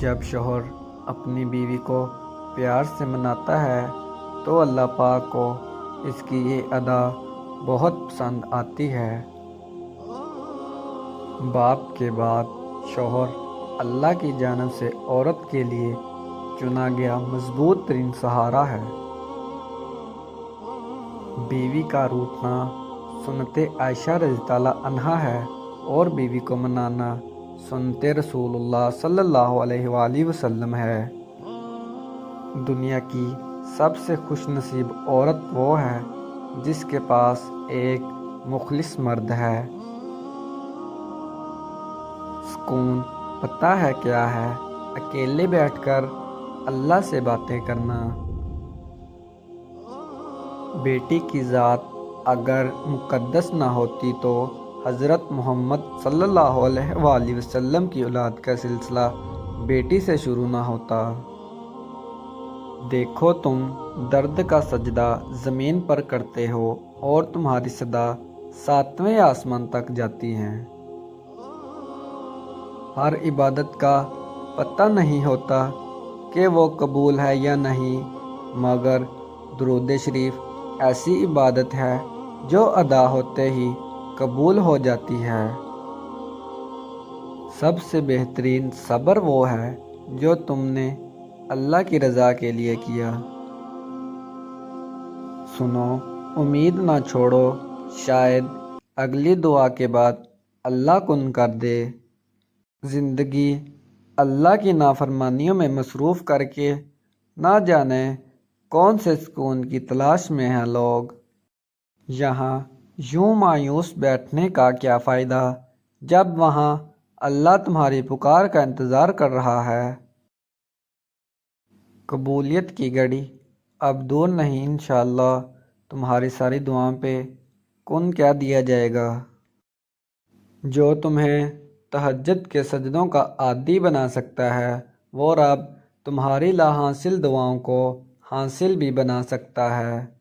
جب شوہر اپنی بیوی کو پیار سے مناتا ہے تو اللہ پاک کو اس کی یہ ادا بہت پسند آتی ہے۔ باپ کے بعد شوہر اللہ کی جانب سے عورت کے لیے چنا گیا مضبوط ترین سہارا ہے۔ بیوی کا روٹھنا سنت عائشہ رضی اللہ عنہا ہے اور بیوی کو منانا سنت رسول اللہ صلی اللہ علیہ وآلہ وسلم ہے۔ دنیا کی سب سے خوش نصیب عورت وہ ہے جس کے پاس ایک مخلص مرد ہے۔ سکون پتہ ہے کیا ہے؟ اکیلے بیٹھ کر اللہ سے باتیں کرنا۔ بیٹی کی ذات اگر مقدس نہ ہوتی تو حضرت محمد صلی اللہ علیہ وآلہ وسلم کی اولاد کا سلسلہ بیٹی سے شروع نہ ہوتا۔ دیکھو تم درد کا سجدہ زمین پر کرتے ہو اور تمہاری صدا 7ویں آسمان تک جاتی ہے۔ ہر عبادت کا پتہ نہیں ہوتا کہ وہ قبول ہے یا نہیں، مگر درود شریف ایسی عبادت ہے جو ادا ہوتے ہی قبول ہو جاتی ہے۔ سب سے بہترین صبر وہ ہے جو تم نے اللہ کی رضا کے لیے کیا۔ سنو، امید نہ چھوڑو، شاید اگلی دعا کے بعد اللہ کن کر دے۔ زندگی اللہ کی نافرمانیوں میں مصروف کر کے نہ جانے کون سے سکون کی تلاش میں ہیں لوگ۔ یہاں یوں مایوس بیٹھنے کا کیا فائدہ جب وہاں اللہ تمہاری پکار کا انتظار کر رہا ہے۔ قبولیت کی گھڑی اب دور نہیں، انشاءاللہ تمہاری ساری دعاؤں پہ کن کیا دیا جائے گا۔ جو تمہیں تہجد کے سجدوں کا عادی بنا سکتا ہے وہ رب تمہاری لا حاصل دعاؤں کو حاصل بھی بنا سکتا ہے۔